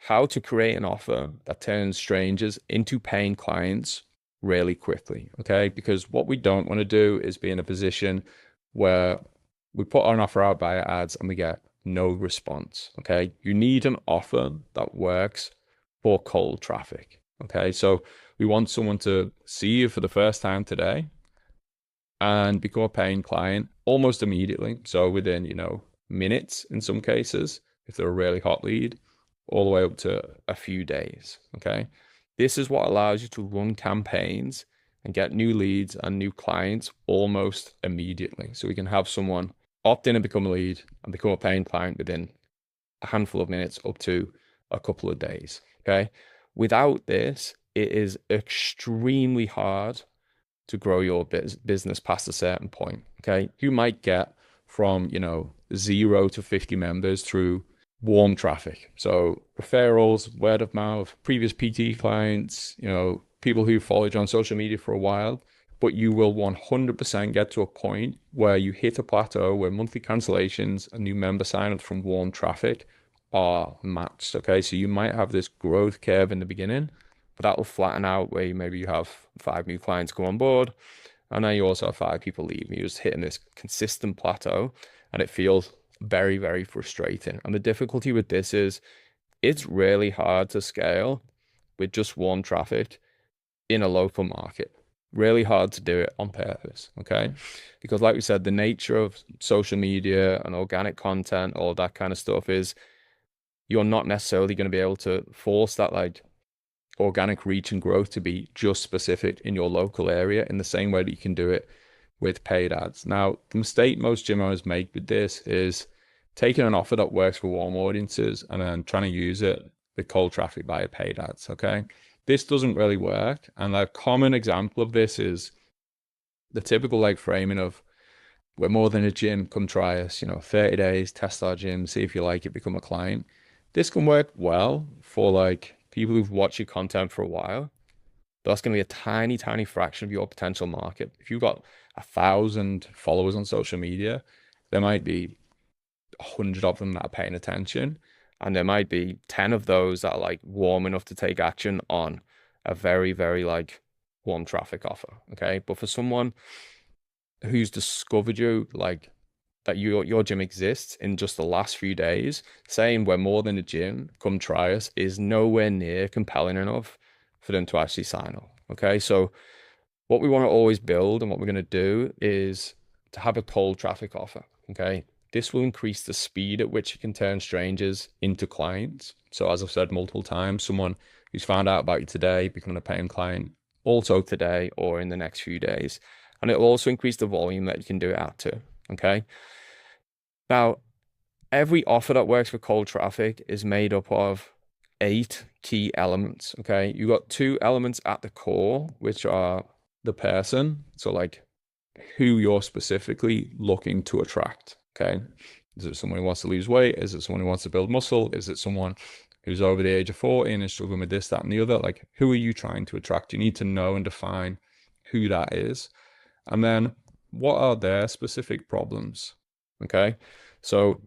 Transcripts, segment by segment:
how to create an offer that turns strangers into paying clients really quickly, okay? Because what we don't want to do is be in a position where we put an offer out via ads and we get no response, okay? You need an offer that works for cold traffic, okay? So we want someone to see you for the first time today and become a paying client almost immediately. So within, minutes in some cases, if they're a really hot lead, all the way up to a few days. Okay. This is what allows you to run campaigns and get new leads and new clients almost immediately. So we can have someone opt in and become a lead and become a paying client within a handful of minutes up to a couple of days. Okay. Without this, it is extremely hard to grow your business past a certain point. Okay. You might get from, 0 to 50 members through warm traffic. So referrals, word of mouth, previous PT clients, people who followed you on social media for a while, but you will 100% get to a point where you hit a plateau where monthly cancellations and new member signups from warm traffic are matched. Okay. So you might have this growth curve in the beginning, but that will flatten out where maybe you have 5 new clients come on board. And then you also have 5 people leave. You're just hitting this consistent plateau and it feels very, very frustrating. And the difficulty with this is it's really hard to scale with just warm traffic in a local market. Really hard to do it on purpose, okay? Because like we said, the nature of social media and organic content, all that kind of stuff is you're not necessarily going to be able to force that like organic reach and growth to be just specific in your local area in the same way that you can do it with paid ads. Now, the mistake most gym owners make with this is taking an offer that works for warm audiences and then trying to use it with cold traffic via paid ads, okay? This doesn't really work. And a common example of this is the typical like framing of we're more than a gym, come try us, 30 days, test our gym, see if you like it, become a client. This can work well for like people who've watched your content for a while. But that's going to be a tiny, tiny fraction of your potential market. If you've got 1,000 followers on social media, there might be 100 of them that are paying attention. And there might be 10 of those that are like warm enough to take action on a very, very like warm traffic offer. Okay. But for someone who's discovered you, like that your gym exists in just the last few days, saying we're more than a gym, come try us, is nowhere near compelling enough for them to actually sign up. Okay. So what we want to always build and what we're going to do is to have a cold traffic offer. Okay. This will increase the speed at which you can turn strangers into clients. So as I've said multiple times, someone who's found out about you today, becoming a paying client also today or in the next few days. And it will also increase the volume that you can do it at too. Okay. Now, every offer that works for cold traffic is made up of 8 key elements. Okay. You got 2 elements at the core, which are the person. So like who you're specifically looking to attract. Okay. Is it someone who wants to lose weight? Is it someone who wants to build muscle? Is it someone who's over the age of 40 and is struggling with this, that, and the other? Like, who are you trying to attract? You need to know and define who that is. And then what are their specific problems? Okay. So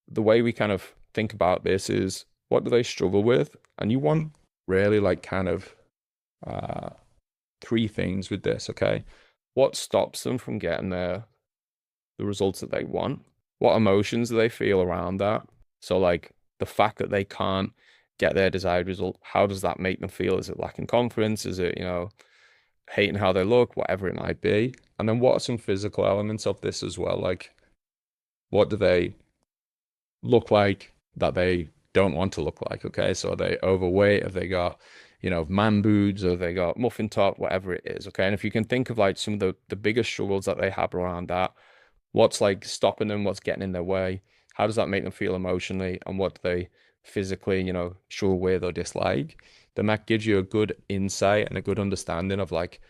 the way we kind of think about this is what do they struggle with? And you want really like kind of 3 things with this. Okay. What stops them from getting the results that they want? What emotions do they feel around that? So like the fact that they can't get their desired result, how does that make them feel? Is it lacking confidence? Is it, hating how they look, whatever it might be? And then what are some physical elements of this as well? Like what do they look like that they don't want to look like? Okay. So are they overweight? Have they got, man boobs, or have they got muffin top, whatever it is? Okay. And if you can think of like some of the biggest struggles that they have around that, what's like stopping them, what's getting in their way, how does that make them feel emotionally, and what do they physically, struggle with or dislike, then that gives you a good insight and a good understanding of like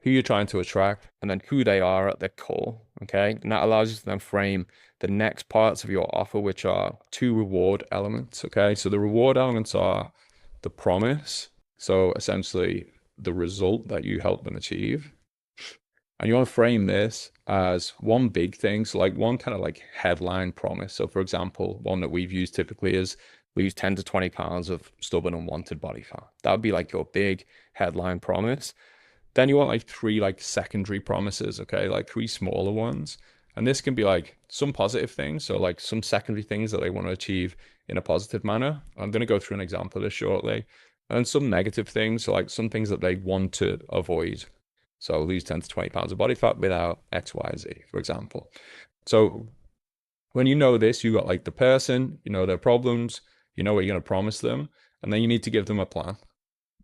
who you're trying to attract and then who they are at their core. Okay. And that allows you to then frame the next parts of your offer, which are 2 reward elements. Okay. So the reward elements are the promise. So essentially the result that you help them achieve. And you want to frame this as one big thing. So like one kind of like headline promise. So for example, one that we've used typically is lose 10 to 20 pounds of stubborn unwanted body fat. That would be like your big headline promise. Then you want like three like secondary promises, okay? Like three smaller ones. And this can be like some positive things, so like some secondary things that they want to achieve in a positive manner. I'm going to go through an example of this shortly. And some negative things, so like some things that they want to avoid. So lose 10 to 20 pounds of body fat without X, Y, Z, for example. So when you know this, you got like the person, you know their problems, you know what you're going to promise them, and then you need to give them a plan.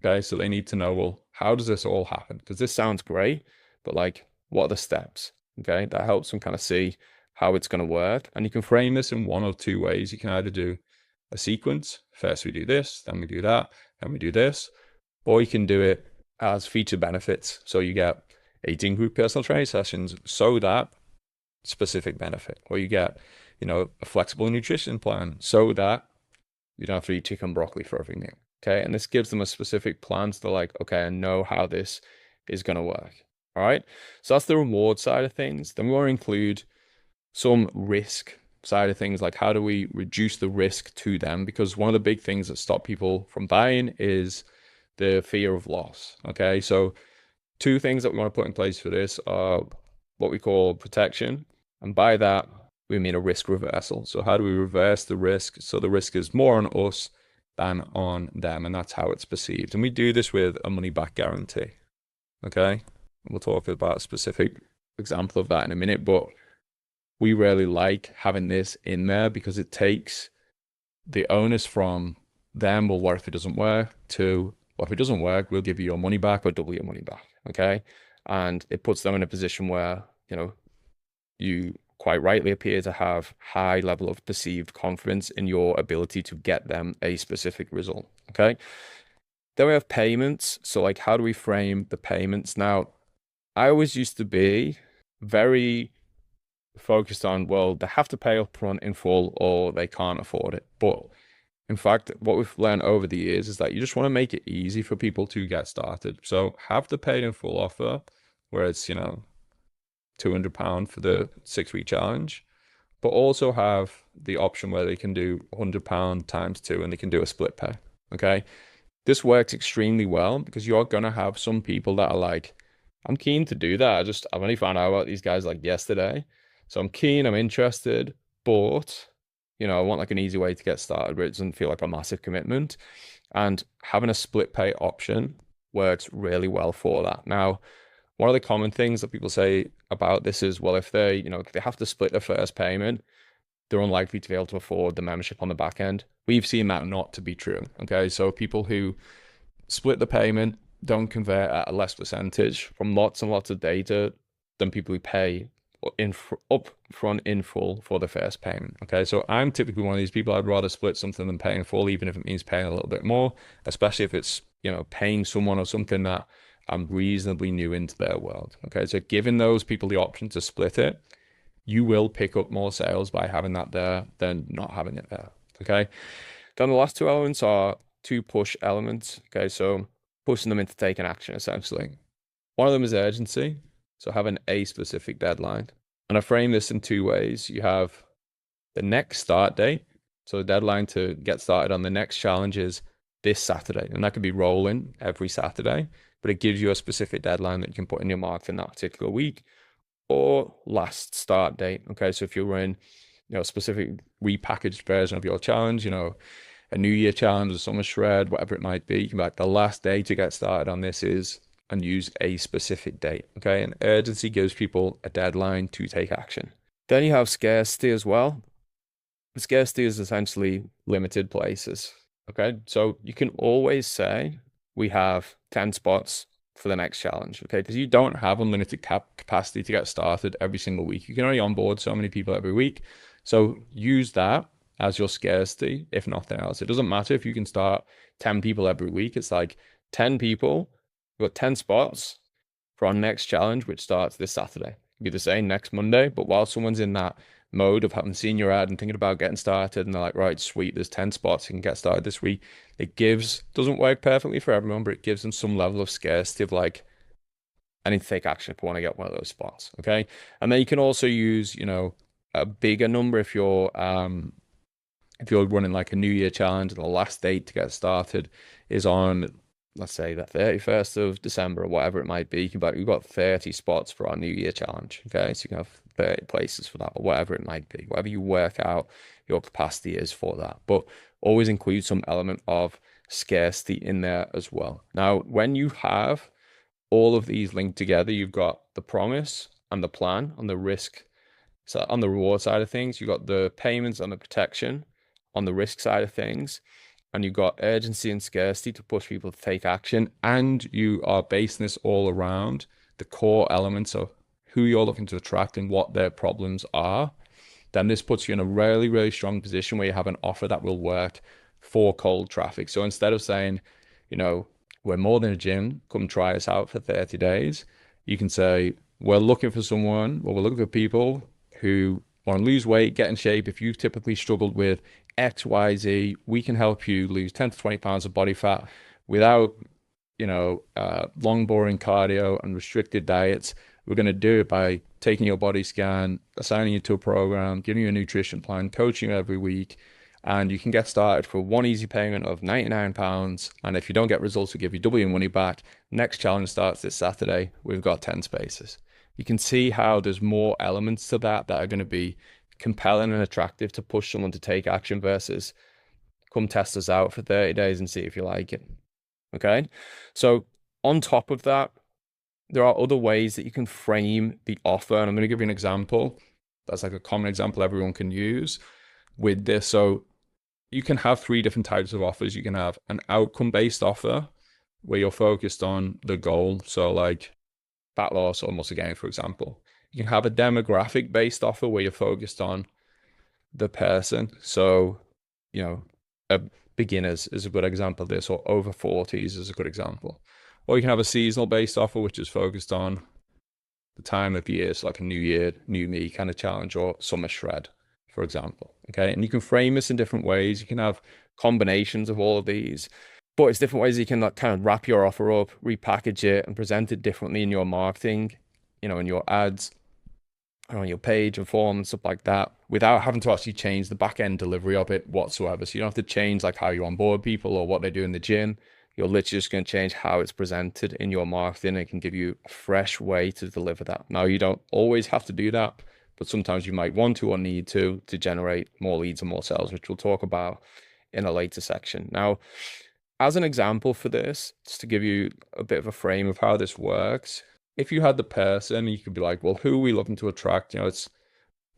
Okay, so they need to know, well, how does this all happen? Because this sounds great, but like, what are the steps? Okay, that helps them kind of see how it's going to work. And you can frame this in one of two ways. You can either do a sequence. First we do this, then we do that, then we do this. Or you can do it as feature benefits. So you get 18 group personal training sessions, so that specific benefit. Or you get, you know, a flexible nutrition plan, so that you don't have to eat chicken and broccoli for every meal. Okay. And this gives them a specific plan. So they're like, okay, I know how this is going to work. All right. So that's the reward side of things. Then we want to include some risk side of things. Like, how do we reduce the risk to them? Because one of the big things that stop people from buying is the fear of loss. Okay. So two things that we want to put in place for this are what we call protection. And by that, we mean a risk reversal. So how do we reverse the risk? So the risk is more on us than on them, and that's how it's perceived. And we do this with a money back guarantee. Okay, we'll talk about a specific example of that in a minute, but we really like having this in there because it takes the onus from them. Well, what if it doesn't work? To, well, if it doesn't work, we'll give you your money back or double your money back. Okay, and it puts them in a position where, you know, you quite rightly appear to have high level of perceived confidence in your ability to get them a specific result. Okay. Then we have payments. So like, how do we frame the payments? Now, I always used to be very focused on, well, they have to pay up front in full or they can't afford it. But in fact, what we've learned over the years is that you just want to make it easy for people to get started. So have the paid in full offer where it's, you know, £200 for the 6-week challenge, but also have the option where they can do £100 times 2 and they can do a split pay. Okay. This works extremely well because you're going to have some people that are like, I'm keen to do that. I've only found out about these guys like yesterday. So I'm keen, I'm interested, but, you know, I want like an easy way to get started where it doesn't feel like a massive commitment. And having a split pay option works really well for that. Now, one of the common things that people say about this is, well, if they, you know, if they have to split the first payment, they're unlikely to be able to afford the membership on the back end. We've seen that not to be true. Okay. So people who split the payment don't convert at a less percentage from lots and lots of data than people who pay up front in full for the first payment. Okay. So I'm typically one of these people. I'd rather split something than paying full, even if it means paying a little bit more, especially if it's, you know, paying someone or something that I'm reasonably new into their world. Okay. So giving those people the option to split it, you will pick up more sales by having that there than not having it there. Okay. Then the last two elements are two push elements. Okay. So pushing them into taking action, essentially. One of them is urgency. So having a specific deadline. And I frame this in two ways. You have the next start date. So the deadline to get started on the next challenge is this Saturday. And that could be rolling every Saturday, but it gives you a specific deadline that you can put in your market in that particular week. Or last start date. Okay, so if you're running, you know, a specific repackaged version of your challenge, you know, a New Year challenge, a summer shred, whatever it might be, you can be like, the last day to get started on this is, and use a specific date. Okay, and urgency gives people a deadline to take action. Then you have scarcity as well. Scarcity is essentially limited places. Okay, so you can always say we have 10 spots for the next challenge. Okay, because you don't have unlimited capacity to get started every single week. You can only onboard so many people every week. So use that as your scarcity, if nothing else. It doesn't matter if you can start 10 people every week. It's like 10 people, we've got 10 spots for our next challenge, which starts this Saturday. It'll be the same next Monday, but while someone's in that mode of having seen your ad and thinking about getting started, and they're like, right, sweet, there's 10 spots, you can get started this week. It doesn't work perfectly for everyone, but it gives them some level of scarcity of like, I need to take action if I want to get one of those spots. Okay. And then you can also use, you know, a bigger number if you're if you're running like a New Year challenge, the last date to get started is on, let's say, the 31st of December or whatever it might be. You've got 30 spots for our New Year challenge. Okay. So you can have 30 places for that or whatever it might be, whatever you work out your capacity is for that. But always include some element of scarcity in there as well. Now, when you have all of these linked together, you've got the promise and the plan on the risk. So on the reward side of things, you've got the payments and the protection on the risk side of things, and you've got urgency and scarcity to push people to take action, and you are basing this all around the core elements of who you're looking to attract and what their problems are, then this puts you in a really, really strong position where you have an offer that will work for cold traffic. So instead of saying, we're more than a gym, come try us out for 30 days, you can say, we're looking for people who want to lose weight, get in shape. If you've typically struggled with X, Y, Z, we can help you lose 10 to 20 pounds of body fat without, long, boring cardio and restricted diets. We're going to do it by taking your body scan, assigning you to a program, giving you a nutrition plan, coaching you every week. And you can get started for one easy payment of £99. And if you don't get results, we'll give you double your money back. Next challenge starts this Saturday. We've got 10 spaces. You can see how there's more elements to that are going to be compelling and attractive to push someone to take action versus come test us out for 30 days and see if you like it. Okay. So on top of that, there are other ways that you can frame the offer. And I'm going to give you an example. That's like a common example everyone can use with this. So you can have 3 different types of offers. You can have an outcome-based offer where you're focused on the goal. So like fat loss or muscle gain, for example. You can have a demographic-based offer where you're focused on the person. So, beginners is a good example of this, or over 40s is a good example. Or you can have a seasonal-based offer, which is focused on the time of year, so like a new year, new me kind of challenge, or summer shred, for example. Okay. And you can frame this in different ways. You can have combinations of all of these, but it's different ways you can like kind of wrap your offer up, repackage it, and present it differently in your marketing, in your ads, on your page and form and stuff like that, without having to actually change the back end delivery of it whatsoever. So you don't have to change like how you onboard people or what they do in the gym. You're literally just going to change how it's presented in your marketing. It can give you a fresh way to deliver that. Now, you don't always have to do that, but sometimes you might want to or need to generate more leads and more sales, which we'll talk about in a later section. Now, as an example for this, just to give you a bit of a frame of how this works, if you had the person, you could be like, well, who are we looking to attract? It's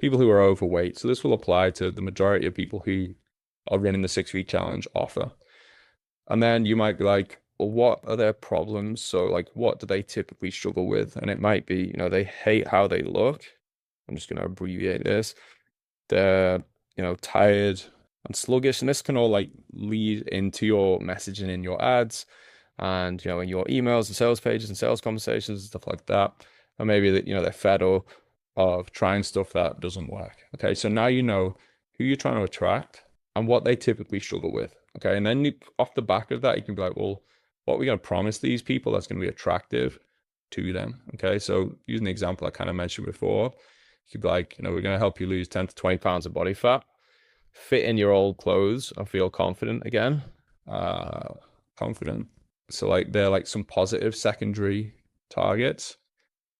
people who are overweight. So this will apply to the majority of people who are running the 6-week challenge offer. And then you might be like, well, what are their problems? So like, what do they typically struggle with? And it might be, they hate how they look. I'm just going to abbreviate this. They're, tired and sluggish. And this can all like lead into your messaging in your ads and, in your emails and sales pages and sales conversations and stuff like that. Or maybe that, they're fed up of trying stuff that doesn't work. Okay. So now you know who you're trying to attract and what they typically struggle with. Okay. And then off the back of that, you can be like, well, what are we going to promise these people that's going to be attractive to them? Okay. So using the example I kind of mentioned before, you could be like, we're going to help you lose 10 to 20 pounds of body fat, fit in your old clothes and feel confident again. Confident. So like they're like some positive secondary targets.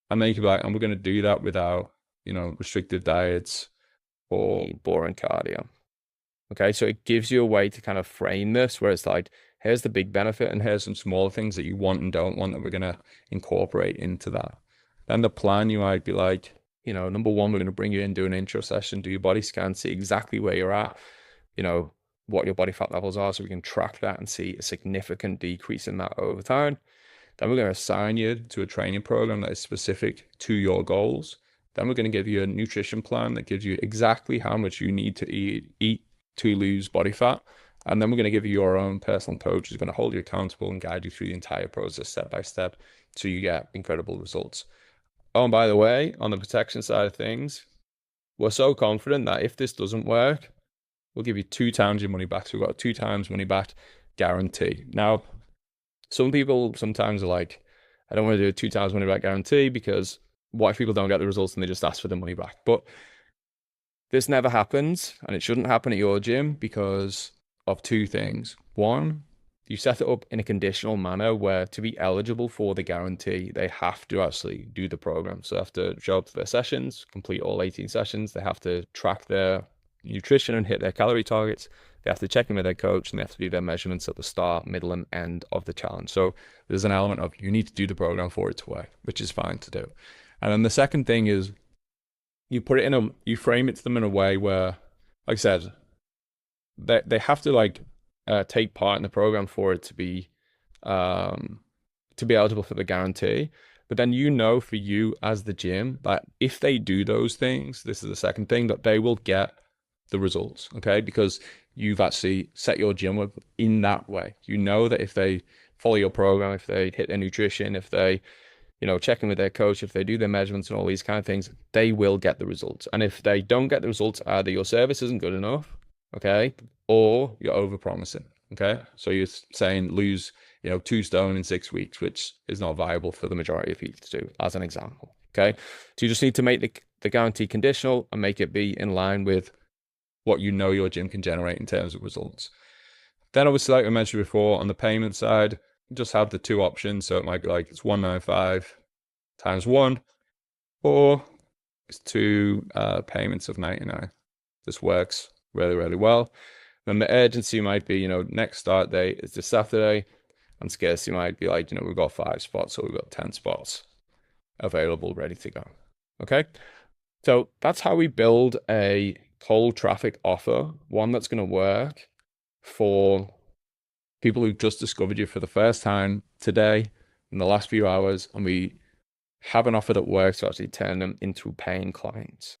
And then you could be like, and we're going to do that without, restrictive diets or boring cardio. Okay, so it gives you a way to kind of frame this where it's like, here's the big benefit and here's some smaller things that you want and don't want that we're going to incorporate into that. Then the plan, you might be like, number one, we're going to bring you in, do an intro session, do your body scan, see exactly where you're at, what your body fat levels are, so we can track that and see a significant decrease in that over time. Then we're going to assign you to a training program that is specific to your goals. Then we're going to give you a nutrition plan that gives you exactly how much you need to eat to lose body fat. And then we're going to give you your own personal coach who's going to hold you accountable and guide you through the entire process step by step so you get incredible results. Oh, and by the way, on the protection side of things, we're so confident that if this doesn't work, we'll give you 2 times your money back. So we've got a 2 times money back guarantee. Now, some people sometimes are like, I don't want to do a 2 times money back guarantee because what if people don't get the results and they just ask for the money back? But This never happens, and it shouldn't happen at your gym because of two things. One, you set it up in a conditional manner where to be eligible for the guarantee, they have to actually do the program. So they have to show up to their sessions, complete all 18 sessions. They have to track their nutrition and hit their calorie targets. They have to check in with their coach, and they have to do their measurements at the start, middle, and end of the challenge. So there's an element of you need to do the program for it to work, which is fine to do. And then the second thing is you put it you frame it to them in a way where, like I said, they have to take part in the program for it to be eligible for the guarantee. But then for you as the gym that if they do those things, this is the second thing, that they will get the results, okay? Because you've actually set your gym up in that way. You know that if they follow your program, if they hit their nutrition, if they check in with their coach, if they do their measurements and all these kind of things, they will get the results. And if they don't get the results, either your service isn't good enough, okay, or you're over-promising, okay? So you're saying lose, 2 stone in 6 weeks, which is not viable for the majority of people to do, as an example, okay? So you just need to make the guarantee conditional and make it be in line with what your gym can generate in terms of results. Then obviously, like I mentioned before, on the payment side, just have the two options. So it might be like it's 195 times 1, or it's 2 payments of 99. This works really, really well. Then the urgency might be, next start date is this Saturday, and scarcity might be like, we've got 5 spots or we've got 10 spots available, ready to go. Okay. So that's how we build a cold traffic offer, one that's going to work for people who just discovered you for the first time today in the last few hours, and we have an offer that works to actually turn them into paying clients.